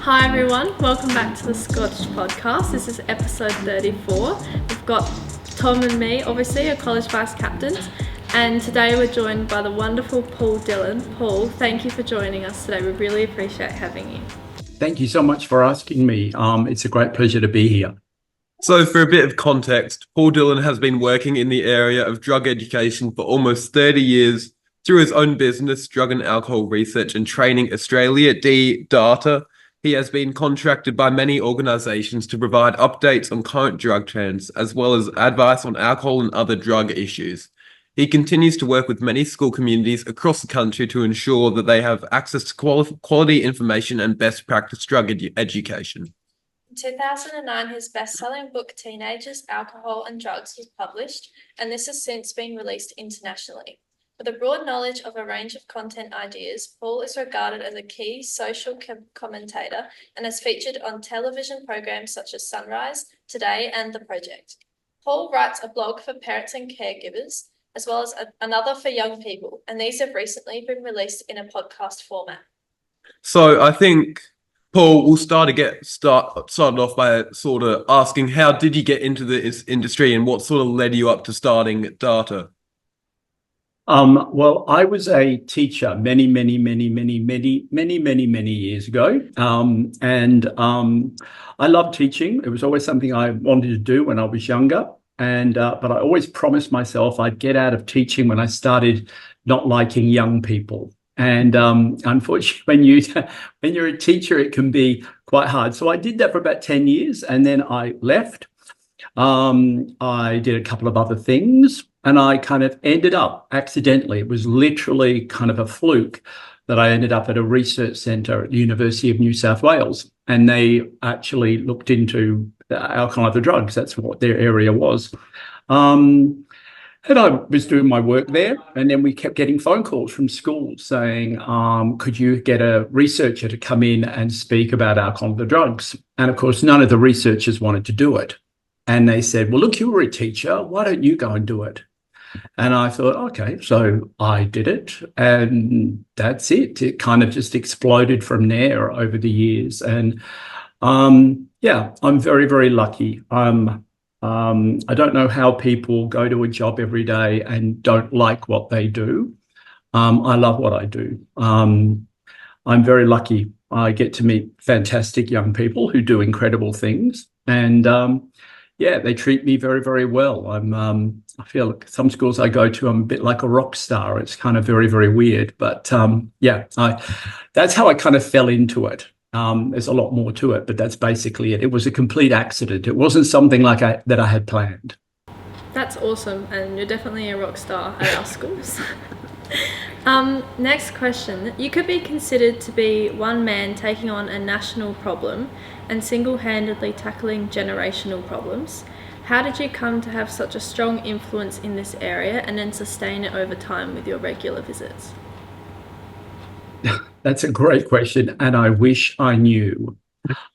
Hi everyone, welcome back to the Scotch Podcast. This is episode 34. We've got Tom and me, obviously, our college vice captains, and today we're joined by the wonderful Paul Dillon. Paul, thank you for joining us today. We really appreciate having you. Thank you so much for asking me. It's a great pleasure to be here. So for a bit of context, Paul Dillon has been working in the area of drug education for almost 30 years through his own business, Drug and Alcohol Research and Training Australia, DARTA. He has been contracted by many organisations to provide updates on current drug trends, as well as advice on alcohol and other drug issues. He continues to work with many school communities across the country to ensure that they have access to quality information and best practice drug education. In 2009, his best-selling book, Teenagers, Alcohol and Drugs, was published, and this has since been released internationally. With a broad knowledge of a range of content ideas, Paul is regarded as a key social commentator and has featured on television programs such as Sunrise, Today, and The Project. Paul writes a blog for parents and caregivers, as well as another for young people, and these have recently been released in a podcast format. So I think, Paul, we'll started off by sort of asking, how did you get into this industry and what sort of led you up to starting DARTA? Well, I was a teacher many years ago. I loved teaching. It was always something I wanted to do when I was younger. But I always promised myself I'd get out of teaching when I started not liking young people. And unfortunately, when you're a teacher, it can be quite hard. So I did that for about 10 years, and then I left. I did a couple of other things, and I kind of ended up accidentally. It was literally kind of a fluke that I ended up at a research centre at the University of New South Wales, and they actually looked into alcohol and other drugs. That's what their area was. And I was doing my work there, and then we kept getting phone calls from schools saying, could you get a researcher to come in and speak about alcohol and other drugs? And of course, none of the researchers wanted to do it. And they said, well, look, you were a teacher. Why don't you go and do it? And I thought, okay, so I did it, and that's it. It kind of just exploded from there over the years. And I'm very, very lucky. I don't know how people go to a job every day and don't like what they do. I love what I do. I'm very lucky. I get to meet fantastic young people who do incredible things. And they treat me very, very well. I feel like some schools I go to, I'm a bit like a rock star. It's kind of very, very weird. But that's how I kind of fell into it. There's a lot more to it, but that's basically it. It was a complete accident. It wasn't something that I had planned. That's awesome, and you're definitely a rock star at our schools. Next question. You could be considered to be one man taking on a national problem and single-handedly tackling generational problems. How did you come to have such a strong influence in this area and then sustain it over time with your regular visits? That's a great question, and I wish I knew.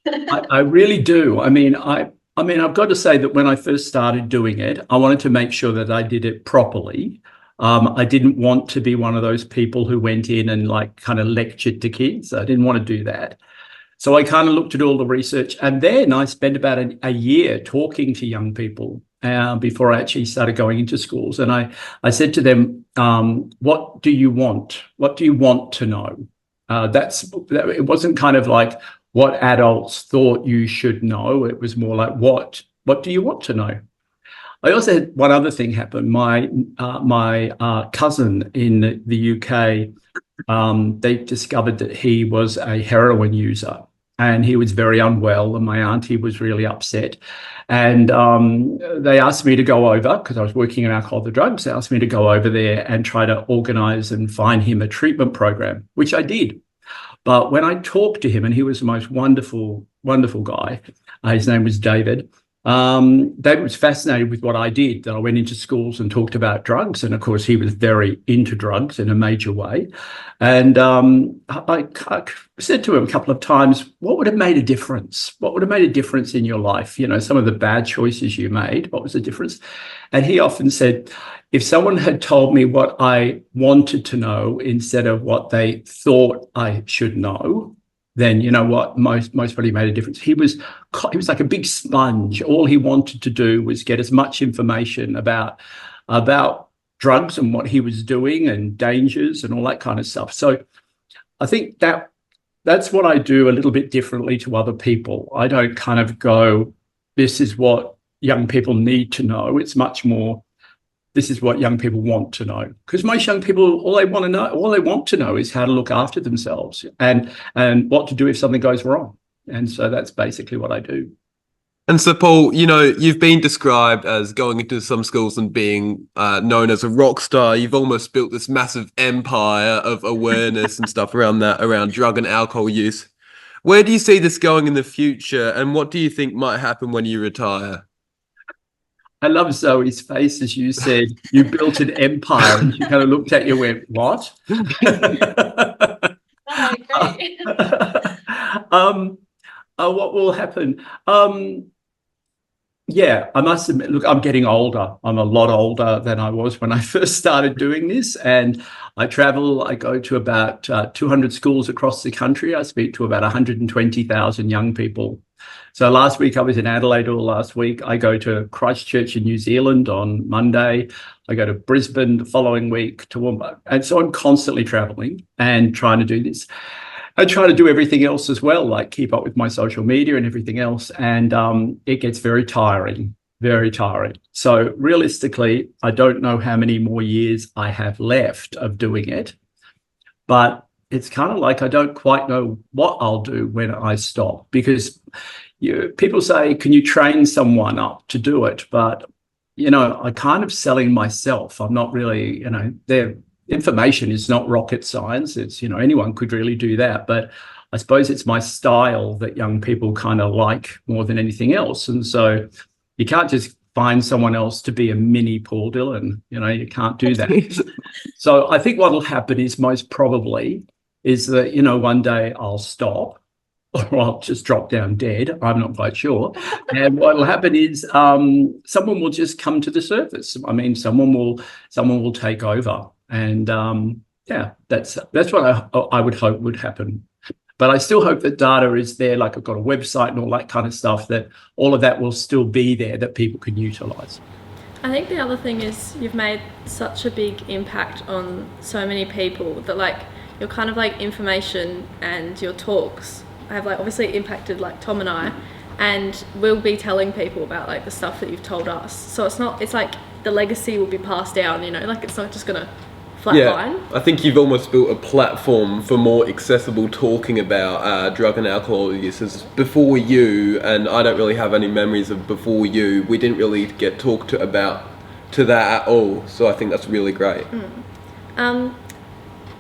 I really do. I mean, I've got to say that when I first started doing it, I wanted to make sure that I did it properly. I didn't want to be one of those people who went in and kind of lectured to kids. I didn't want to do that. So I kind of looked at all the research, and then I spent about a year talking to young people before I actually started going into schools. And I said to them, what do you want? What do you want to know? It wasn't kind of like what adults thought you should know. It was more like, what do you want to know? I also had one other thing happen. My cousin in the UK, they discovered that he was a heroin user, and he was very unwell, and my auntie was really upset. And they asked me to go over, because I was working in alcohol and drugs. They asked me to go over there and try to organise and find him a treatment program, which I did. But when I talked to him, and he was the most wonderful, wonderful guy, his name was David. David was fascinated with what I did, that I went into schools and talked about drugs. And of course, he was very into drugs in a major way. And I said to him a couple of times, what would have made a difference? What would have made a difference in your life? You know, some of the bad choices you made, what was the difference? And he often said, if someone had told me what I wanted to know instead of what they thought I should know, then you know what, most probably made a difference. He was like a big sponge. All he wanted to do was get as much information about drugs and what he was doing and dangers and all that kind of stuff. So I think that's what I do a little bit differently to other people. I don't kind of go, this is what young people need to know. It's much more, this is what young people want to know. Because most young people, all they want to know is how to look after themselves and what to do if something goes wrong. And so that's basically what I do. And so, Paul, you know, you've been described as going into some schools and being known as a rock star. You've almost built this massive empire of awareness and stuff around drug and alcohol use. Where do you see this going in the future? And what do you think might happen when you retire? I love Zoe's face as you said, you built an empire, and she kind of looked at you and went, what? Oh, great. What will happen? Yeah, I must admit, look, I'm getting older. I'm a lot older than I was when I first started doing this. And I travel, I go to about 200 schools across the country. I speak to about 120,000 young people. So last week I was in Adelaide all last week. I go to Christchurch in New Zealand on Monday. I go to Brisbane the following week to Toowoomba. And so I'm constantly traveling and trying to do this. I try to do everything else as well, like keep up with my social media and everything else. And it gets very tiring, very tiring. So realistically, I don't know how many more years I have left of doing it, but it's kind of like I don't quite know what I'll do when I stop, because people say, can you train someone up to do it? But, you know, I'm kind of selling myself. I'm not really, you know, information is not rocket science. It's, you know, anyone could really do that. But I suppose it's my style that young people kind of like more than anything else. And so you can't just find someone else to be a mini Paul Dillon. You know, you can't do that. So I think what will happen is most probably is that, you know, one day I'll stop or I'll just drop down dead. I'm not quite sure. And what will happen is someone will just come to the surface. I mean, someone will take over. And yeah, that's what I would hope would happen. But I still hope that data is there, like I've got a website and all that kind of stuff, that all of that will still be there that people can utilize. I think the other thing is you've made such a big impact on so many people that like your kind of like information and your talks have like obviously impacted like Tom and I, and we'll be telling people about like the stuff that you've told us. So it's like the legacy will be passed down, you know, like it's not just gonna flatline. Yeah, I think you've almost built a platform for more accessible talking about drug and alcohol uses. Before you, and I don't really have any memories of before you, we didn't really get talked about to that at all. So I think that's really great.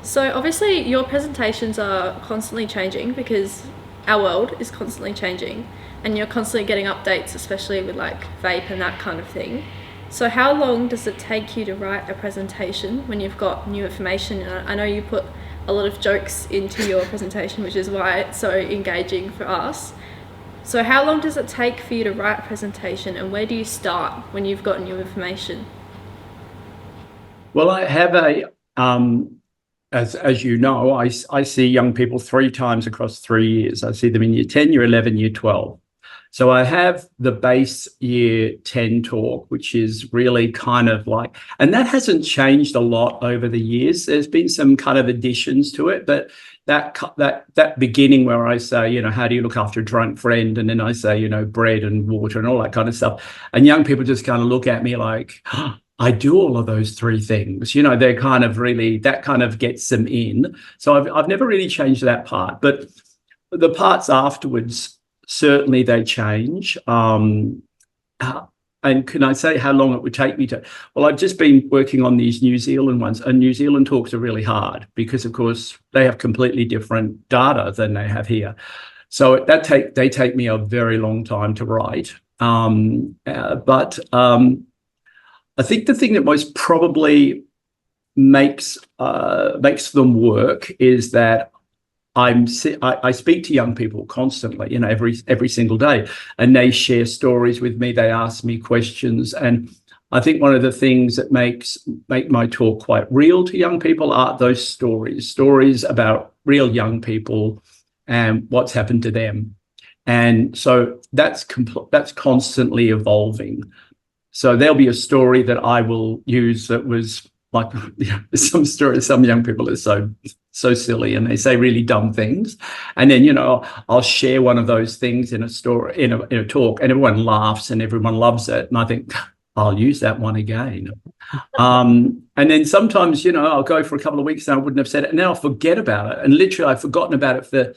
So obviously your presentations are constantly changing because our world is constantly changing and you're constantly getting updates, especially with like vape and that kind of thing. So how long does it take you to write a presentation when you've got new information? And I know you put a lot of jokes into your presentation, which is why it's so engaging for us. So how long does it take for you to write a presentation, and where do you start when you've got new information? Well, I have as you know, I see young people 3 times across 3 years. I see them in year 10, year 11, year 12. So I have the base year 10 talk, which is really kind of like, and that hasn't changed a lot over the years. There's been some kind of additions to it, but that beginning where I say, you know, how do you look after a drunk friend? And then I say, you know, bread and water and all that kind of stuff. And young people just kind of look at me like, oh, I do all of those 3 things. You know, they're kind of really, that kind of gets them in. So I've never really changed that part, but the parts afterwards, certainly they change. And can I say how long it would take me to? Well, I've just been working on these New Zealand ones, and New Zealand talks are really hard because, of course, they have completely different data than they have here. So they take me a very long time to write. But I think the thing that most probably makes them work is that I speak to young people constantly, you know, every single day, and they share stories with me. They ask me questions, and I think one of the things that make my talk quite real to young people are those stories about real young people and what's happened to them. And so that's constantly evolving. So there'll be a story that I will use that was like, some stories, some young people are so silly and they say really dumb things. And then, I'll share one of those things in a story, in a talk, and everyone laughs and everyone loves it. And I think, I'll use that one again. And then sometimes, I'll go for a couple of weeks and I wouldn't have said it, and then I'll forget about it. And literally I've forgotten about it for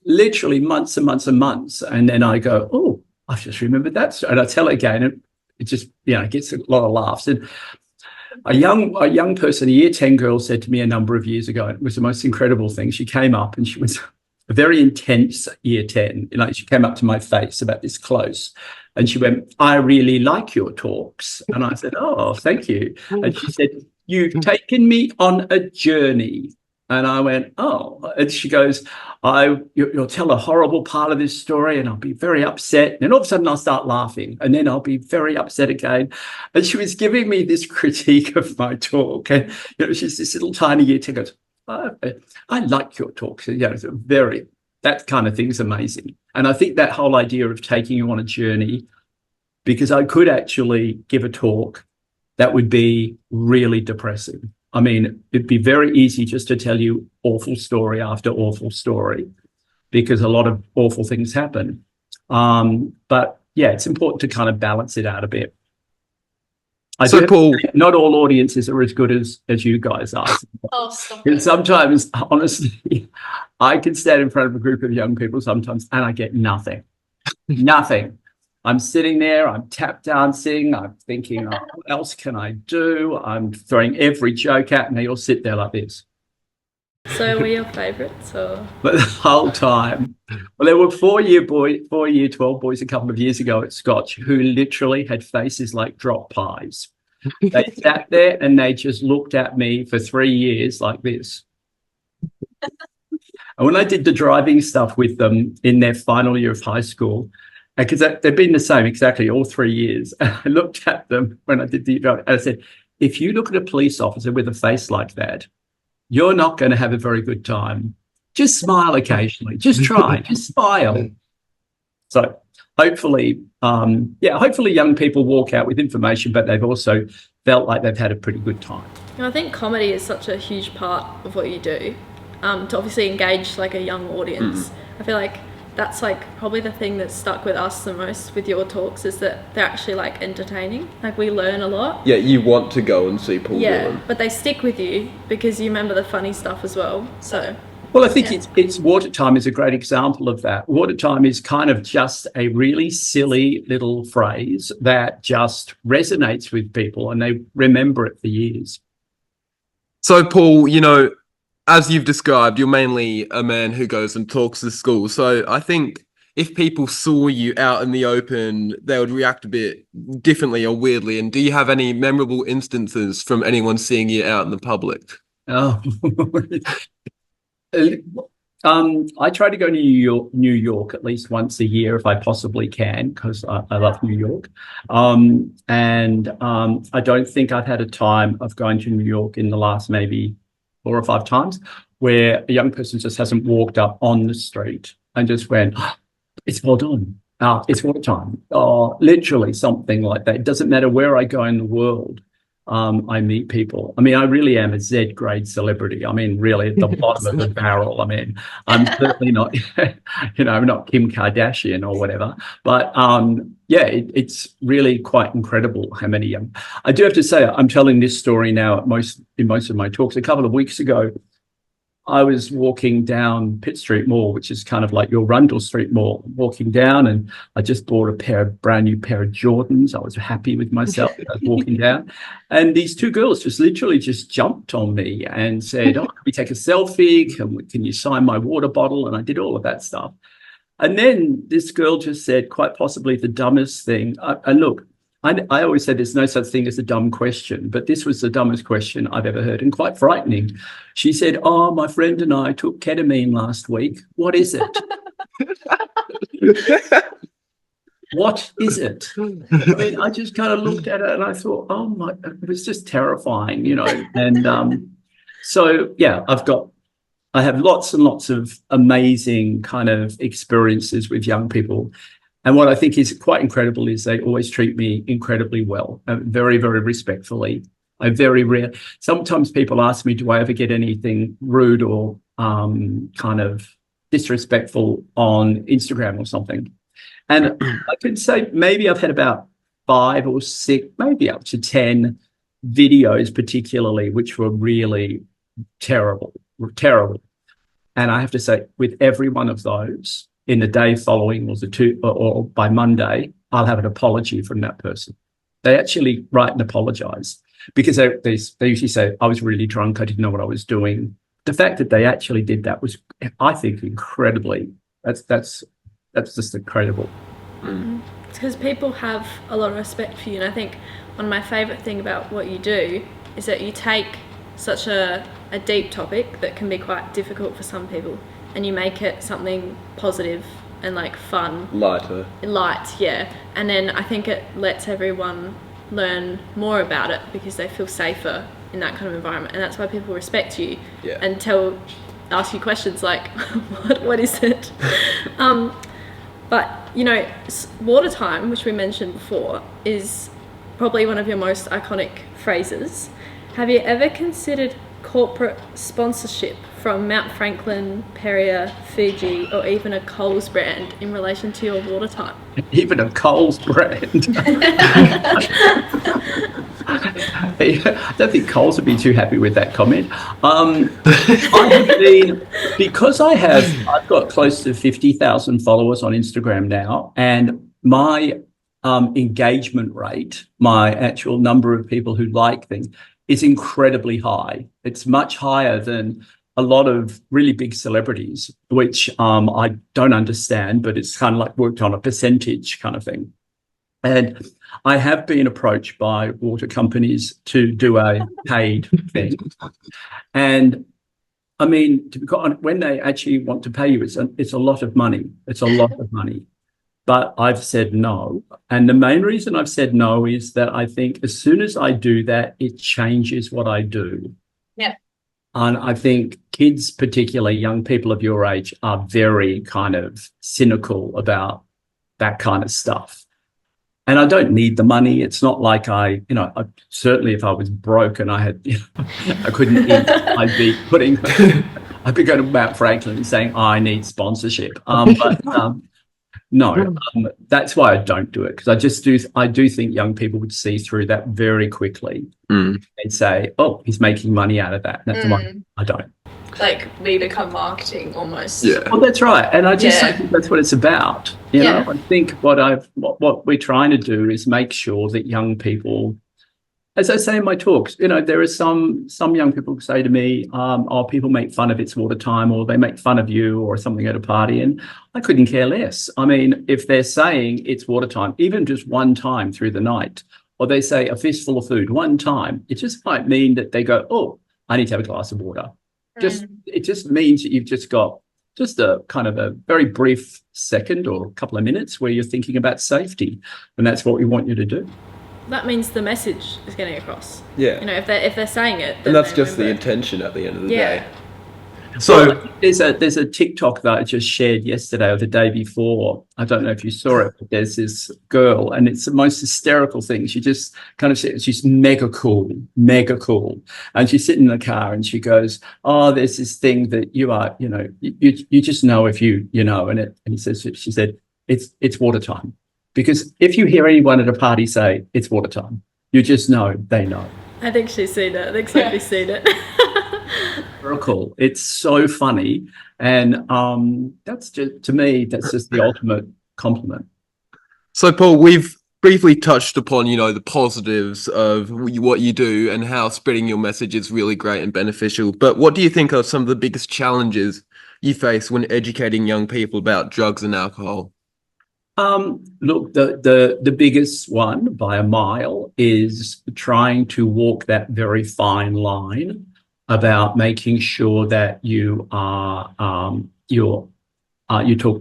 literally months and months and months. And then I go, oh, I've just remembered that. And I tell it again, and it just, it gets a lot of laughs. And a young person, a year 10 girl, said to me a number of years ago, it was the most incredible thing. She came up and she was a very intense year 10. She came up to my face about this close and she went, I really like your talks. And I said, oh, thank you. And she said, you've taken me on a journey. And I went, oh. And she goes, you'll tell a horrible part of this story and I'll be very upset. And all of a sudden I'll start laughing and then I'll be very upset again. And she was giving me this critique of my talk. And, she's this little tiny year 10 goes, oh, I like your talk. So, it's that kind of thing's amazing. And I think that whole idea of taking you on a journey, because I could actually give a talk that would be really depressing. I mean, it'd be very easy just to tell you awful story after awful story because a lot of awful things happen. But yeah, it's important to kind of balance it out a bit. Paul, not all audiences are as good as you guys are. Oh, stop And it. sometimes, honestly, I can stand in front of a group of young people sometimes and I get nothing. Nothing. I'm sitting there, I'm tap dancing, I'm thinking, oh, what else can I do? I'm throwing every joke at, and they all sit there like this. So were your favourites or? But the whole time, well, there were 4-year 12 boys a couple of years ago at Scotch who literally had faces like drop pies. They sat there and they just looked at me for 3 years like this. And when I did the driving stuff with them in their final year of high school, because they've been the same exactly all 3 years. And I looked at them when I did the driving and I said, if you look at a police officer with a face like that, you're not going to have a very good time. Just smile occasionally. Just try. Just smile. So hopefully, hopefully young people walk out with information, but they've also felt like they've had a pretty good time. I think comedy is such a huge part of what you do, to obviously engage like a young audience. I feel like that's like probably the thing that stuck with us the most with your talks is that they're actually like entertaining. Like we learn a lot. Yeah, you want to go and see Paul Dillon. But they stick with you because you remember the funny stuff as well. So well, I think it's Watertime is a great example of that. Watertime is kind of just a really silly little phrase that just resonates with people and they remember it for years. So Paul, as you've described, you're mainly a man who goes and talks to schools. So I think if people saw you out in the open, they would react a bit differently or weirdly. And do you have any memorable instances from anyone seeing you out in the public? Oh, I try to go to New York at least once a year if I possibly can, because I love New York. And I don't think I've had a time of going to New York in the last maybe 4 or 5 times where a young person just hasn't walked up on the street and just went, oh, it's well done. It's Watertime. Or literally something like that. It doesn't matter where I go in the world. I meet people. I mean, I really am a Z grade celebrity. I mean, really at the bottom of the barrel. I mean, I'm certainly not, I'm not Kim Kardashian or whatever. But it's really quite incredible how many. I do have to say, I'm telling this story now in most of my talks. A couple of weeks ago, I was walking down Pitt Street Mall, which is kind of like your Rundle Street Mall, walking down, and I just bought a brand new pair of Jordans. I was happy with myself as I was walking down. And these 2 girls literally jumped on me and said, oh, can we take a selfie? Can you sign my water bottle? And I did all of that stuff. And then this girl just said, quite possibly the dumbest thing. And look, I always say there's no such thing as a dumb question, but this was the dumbest question I've ever heard and quite frightening. She said, oh, my friend and I took ketamine last week. What is it? What is it? I mean, I just kind of looked at it and I thought, oh my, it was just terrifying, And so, yeah, I've got I have lots and lots of amazing kind of experiences with young people. And what I think is quite incredible is they always treat me incredibly well, very, very respectfully. I very rare. Sometimes people ask me, do I ever get anything rude or kind of disrespectful on Instagram or something? And I could say maybe I've had about 5 or 6, maybe up to 10 videos particularly, which were really terrible. And I have to say, with every one of those, in the day following or by Monday, I'll have an apology from that person. They actually write and apologize because they usually say, I was really drunk, I didn't know what I was doing. The fact that they actually did that was, I think, incredibly, that's just incredible. It's because people have a lot of respect for you, and I think one of my favourite thing about what you do is that you take such a deep topic that can be quite difficult for some people, and you make it something positive and like fun, light, yeah. And then I think it lets everyone learn more about it because they feel safer in that kind of environment, and that's why people respect you and ask you questions like, what is it? But you know, water time, which we mentioned before, is probably one of your most iconic phrases. Have you ever considered corporate sponsorship from Mount Franklin, Perrier, Fiji, or even a Coles brand in relation to your water time? Even a Coles brand? I don't think Coles would be too happy with that comment. I have been, because I've got close to 50,000 followers on Instagram now, and my engagement rate, my actual number of people who like things, is incredibly high. It's much higher than a lot of really big celebrities, which I don't understand, but it's kind of like worked on a percentage kind of thing. And I have been approached by water companies to do a paid thing. And I mean, to be quite honest, when they actually want to pay you, it's a lot of money. It's a lot of money. But I've said no. And the main reason I've said no is that I think as soon as I do that, it changes what I do. Yeah. And I think kids, particularly young people of your age, are very kind of cynical about that kind of stuff. And I don't need the money. It's not like I certainly if I was broke and I had, I couldn't eat, I'd be going to Mount Franklin and saying, I need sponsorship. No, that's why I don't do it, because I do think young people would see through that very quickly and say, oh, he's making money out of that. And that's why I don't. Like we become marketing almost. Yeah. Well, that's right. And I just think that's what it's about. You know, I think what we're trying to do is make sure that young people, as I say in my talks, you know, there are some young people who say to me, people make fun of It's Water Time, or they make fun of you or something at a party. And I couldn't care less. I mean, if they're saying it's water time, even just one time through the night, or they say a fistful of food one time, it just might mean that they go, oh, I need to have a glass of water. It just means that you've just got just a kind of a very brief second or a couple of minutes where you're thinking about safety. And that's what we want you to do. That means the message is getting across. Yeah. You know, if they're saying it, and that's just the intention at the end of the day. So there's a TikTok that I just shared yesterday or the day before. I don't know if you saw it, but there's this girl, and it's the most hysterical thing. She just kind of says she's mega cool. And she's sitting in the car and she goes, oh, there's this thing that you are, you know, you just know if you know. And she said, it's water time. Because if you hear anyone at a party say it's water time, you just know they know. I think she's seen it. I think Sophie's seen it. Very cool. It's so funny. And that's just, to me, that's just the ultimate compliment. So, Paul, we've briefly touched upon, you know, the positives of what you do and how spreading your message is really great and beneficial. But what do you think are some of the biggest challenges you face when educating young people about drugs and alcohol? Look, the biggest one by a mile is trying to walk that very fine line about making sure that you talk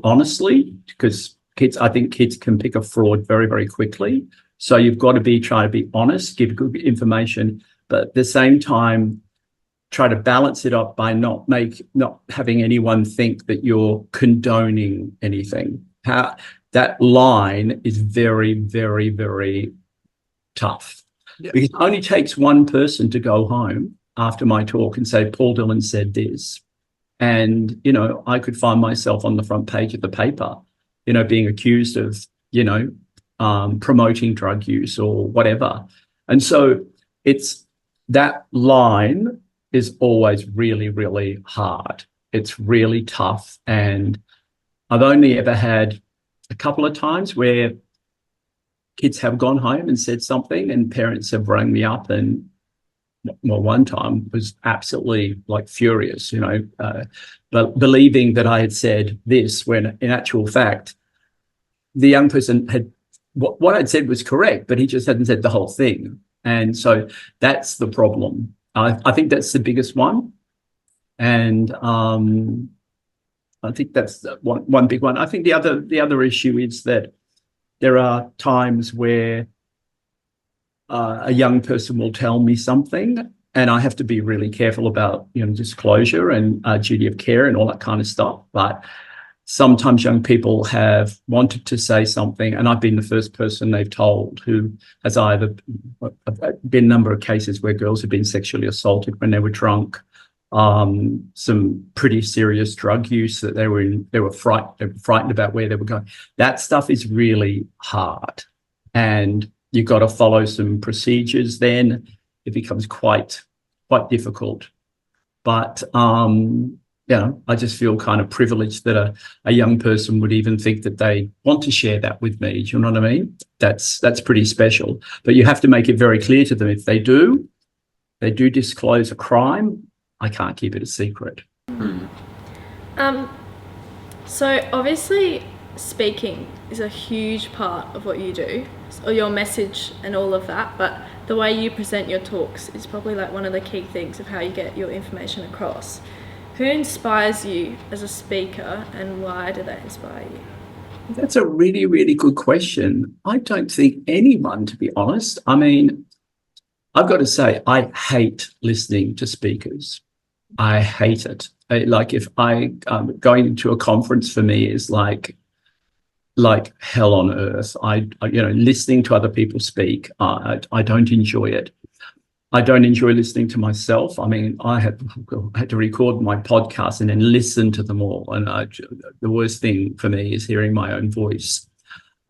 honestly, because I think kids can pick a fraud very, very quickly. So you've got to try to be honest, give good information, but at the same time, try to balance it up by not having anyone think that you're condoning anything. That line is very, very, very tough. Yeah. Because it only takes one person to go home after my talk and say, Paul Dillon said this. And, I could find myself on the front page of the paper, being accused of, promoting drug use or whatever. And so that line is always really, really hard. It's really tough. And I've only ever had a couple of times where kids have gone home and said something and parents have rang me up and, well, one time was absolutely furious, but believing that I had said this when in actual fact, the young person had, what I'd said was correct, but he just hadn't said the whole thing. And so that's the problem. I think that's the biggest one. And I think that's one big one. I think the other issue is that there are times where a young person will tell me something and I have to be really careful about, disclosure and duty of care and all that kind of stuff. But sometimes young people have wanted to say something and I've been the first person they've told who has either been a number of cases where girls have been sexually assaulted when they were drunk, some pretty serious drug use that they were frightened about where they were going. That stuff is really hard. And you've got to follow some procedures, then it becomes quite difficult. But I just feel kind of privileged that a young person would even think that they want to share that with me. Do you know what I mean? That's pretty special. But you have to make it very clear to them if they do disclose a crime, I can't keep it a secret. So obviously speaking is a huge part of what you do, or your message and all of that, but the way you present your talks is probably one of the key things of how you get your information across. Who inspires you as a speaker and why do they inspire you? That's a really, really good question. I don't think anyone, to be honest. I mean, I've got to say, I hate listening to speakers. I hate it. If going to a conference for me is like hell on earth. Listening to other people speak, I don't enjoy it. I don't enjoy listening to myself. I mean, I had to record my podcast and then listen to them all. And the worst thing for me is hearing my own voice.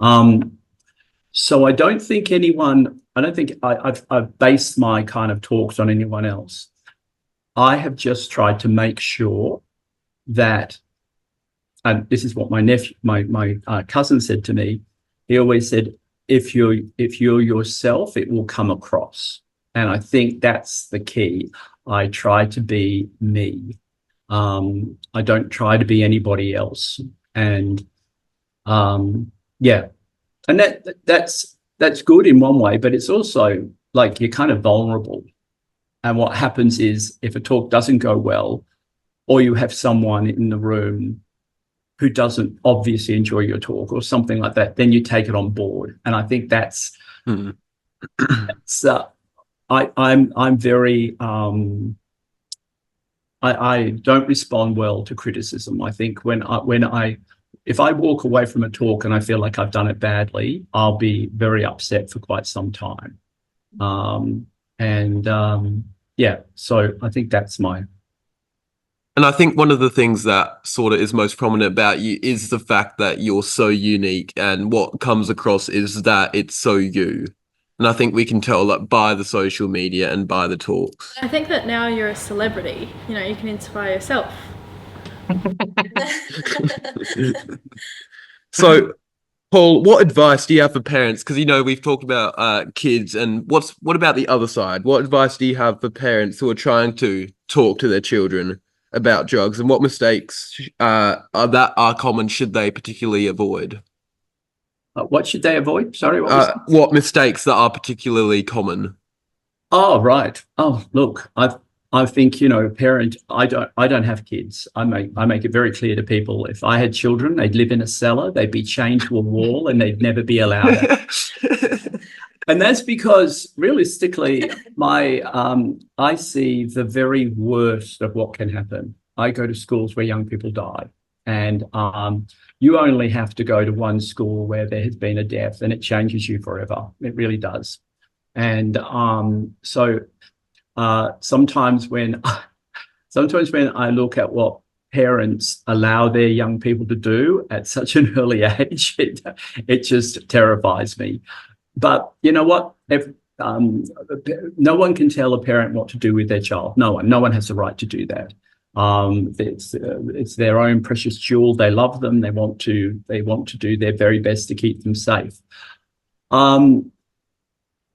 So I don't think I've based my kind of talks on anyone else. I have just tried to make sure that, and this is what my cousin said to me. He always said, if you're yourself, it will come across. And I think that's the key. I try to be me. I don't try to be anybody else. And and that's good in one way, but it's also you're kind of vulnerable. And what happens is if a talk doesn't go well, or you have someone in the room who doesn't obviously enjoy your talk or something like that, then you take it on board. And I think that's I'm very I don't respond well to criticism. I think if I walk away from a talk and I feel like I've done it badly, I'll be very upset for quite some time. So I think that's mine. And I think one of the things that sort of is most prominent about you is the fact that you're so unique, and what comes across is that it's so you. And I think we can tell by the social media and by the talks. I think that now you're a celebrity, you can inspire yourself. So, Paul, what advice do you have for parents? Because, we've talked about kids, and what about the other side? What advice do you have for parents who are trying to talk to their children about drugs, and what mistakes that are common should they particularly avoid? What should they avoid? Sorry, what mistakes that are particularly common? Oh, right. Oh, look, I think, parent, I don't have kids. I make it very clear to people, if I had children, they'd live in a cellar, they'd be chained to a wall, and they'd never be allowed out. And that's because realistically, I see the very worst of what can happen. I go to schools where young people die, and you only have to go to one school where there has been a death, and it changes you forever. It really does. And so sometimes when I look at what parents allow their young people to do at such an early age, it just terrifies me. But you know what? If no one can tell a parent what to do with their child. No one has the right to do that. It's their own precious jewel. They love them. They want to do their very best to keep them safe.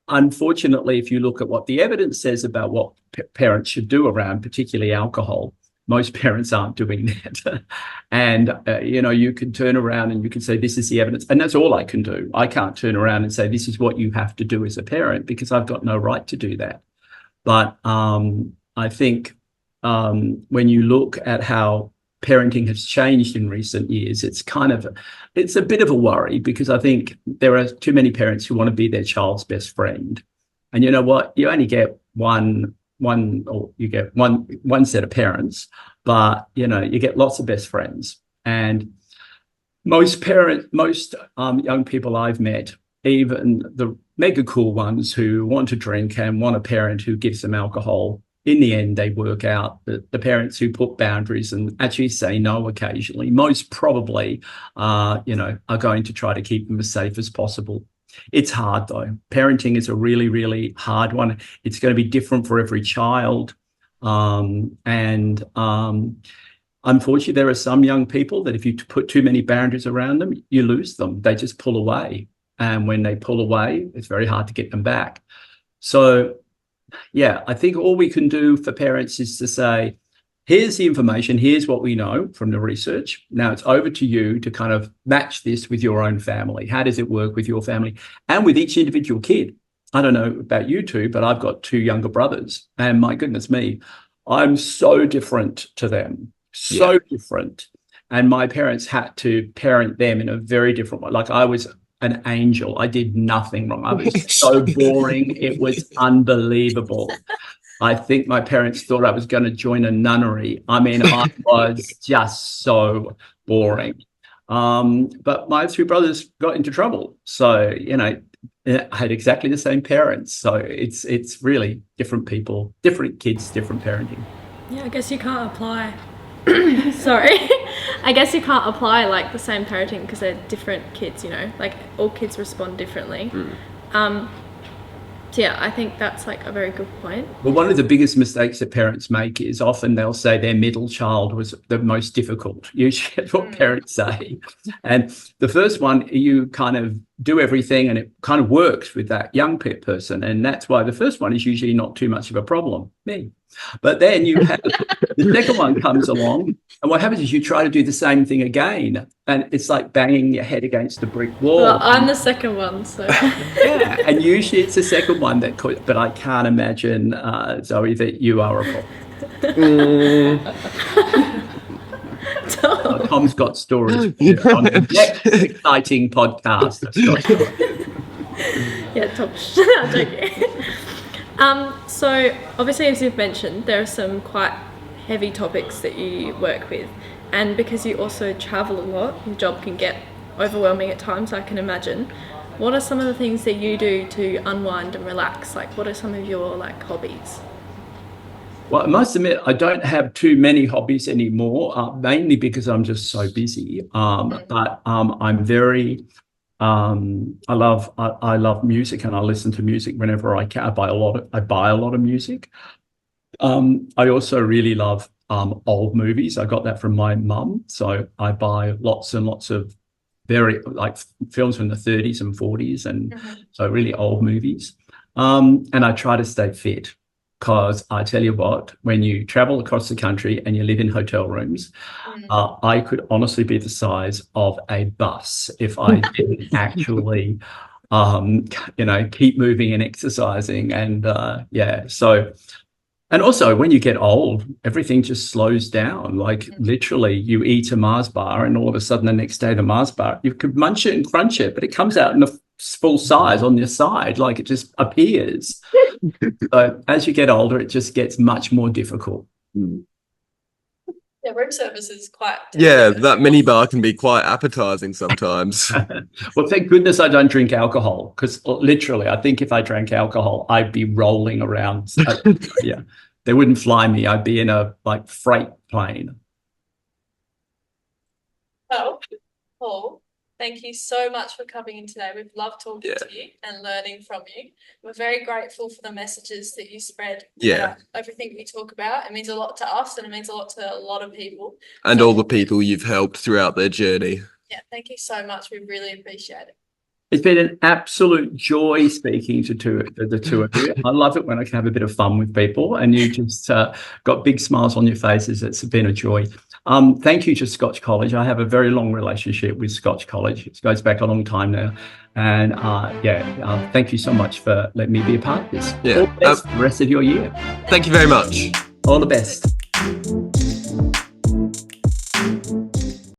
Unfortunately, if you look at what the evidence says about what parents should do around, particularly alcohol, most parents aren't doing that. And, you can turn around and you can say, this is the evidence. And that's all I can do. I can't turn around and say, this is what you have to do as a parent, because I've got no right to do that. But I think when you look at how parenting has changed in recent years, it's a bit of a worry, because I think there are too many parents who want to be their child's best friend. And you know what? You only get one set of parents, but you get lots of best friends. And most young people I've met, even the mega cool ones who want to drink and want a parent who gives them alcohol, in the end, they work out. The parents who put boundaries and actually say no occasionally, most probably, are going to try to keep them as safe as possible. It's hard, though. Parenting is a really, really hard one. It's going to be different for every child. Unfortunately, there are some young people that if you put too many boundaries around them, you lose them. They just pull away. And when they pull away, it's very hard to get them back. So, yeah, I think all we can do for parents is to say, here's the information, here's what we know from the research. Now it's over to you to kind of match this with your own family. How does it work with your family and with each individual kid? I don't know about you two, but I've got two younger brothers, and my goodness me, I'm so different to them, so different. And my parents had to parent them in a very different way. Like, I was an angel. I did nothing wrong. I was so boring. It was unbelievable. I think my parents thought I was going to join a nunnery. I mean, I was just so boring. But my two brothers got into trouble. So, I had exactly the same parents. So it's really different people, different kids, different parenting. Yeah, I guess you can't apply. Sorry. I guess you can't apply like the same parenting because they're different kids, like all kids respond differently. So yeah, I think that's like a very good point. Well, one of the biggest mistakes that parents make is often they'll say their middle child was the most difficult. Usually that's what parents say. And the first one, you kind of do everything and it kind of works with that young person. And that's why the first one is usually not too much of a problem, me. But then you have the second one comes along, and what happens is you try to do the same thing again, and it's like banging your head against the brick wall. Well, I'm the second one, so yeah, and usually it's the second one that could. But I can't imagine, Zoe, that you are a problem. Tom's got stories on the next exciting podcast. Yeah, Tom. I'm joking. So obviously, as you've mentioned, there are some quite heavy topics that you work with, and because you also travel a lot, your job can get overwhelming at times, I can imagine. What are some of the things that you do to unwind and relax? Like, what are some of your hobbies? Well, I must admit, I don't have too many hobbies anymore, mainly because I'm just so busy. But I'm very... I love music, and I listen to music whenever I can. I buy a lot of music. I also really love old movies. I got that from my mum, so I buy lots and lots of very films from the 30s and 40s, and so really old movies. And I try to stay fit, because I tell you what, when you travel across the country and you live in hotel rooms, I could honestly be the size of a bus if I didn't actually, keep moving and exercising. And and also when you get old, everything just slows down. Like literally you eat a Mars bar and all of a sudden the next day the Mars bar, you could munch it and crunch it, but it comes out in a full size on your side, like it just appears. So as you get older, it just gets much more difficult. Yeah, room service is quite. Yeah, that minibar can be quite appetizing sometimes. Well, thank goodness I don't drink alcohol, because literally, I think if I drank alcohol, I'd be rolling around. Yeah, they wouldn't fly me. I'd be in a freight plane. Well, Paul, thank you so much for coming in today. We've loved talking to you and learning from you. We're very grateful for the messages that you spread. Yeah. Everything we talk about, it means a lot to us and it means a lot to a lot of people. And all the people you've helped throughout their journey. Yeah, thank you so much. We really appreciate it. It's been an absolute joy speaking to the two of you. I love it when I can have a bit of fun with people, and you just got big smiles on your faces. It's been a joy. Thank you to Scotch College. I have a very long relationship with Scotch College. It goes back a long time now. And thank you so much for letting me be a part of this. Yeah. All the best for the rest of your year. Thank you very much. All the best.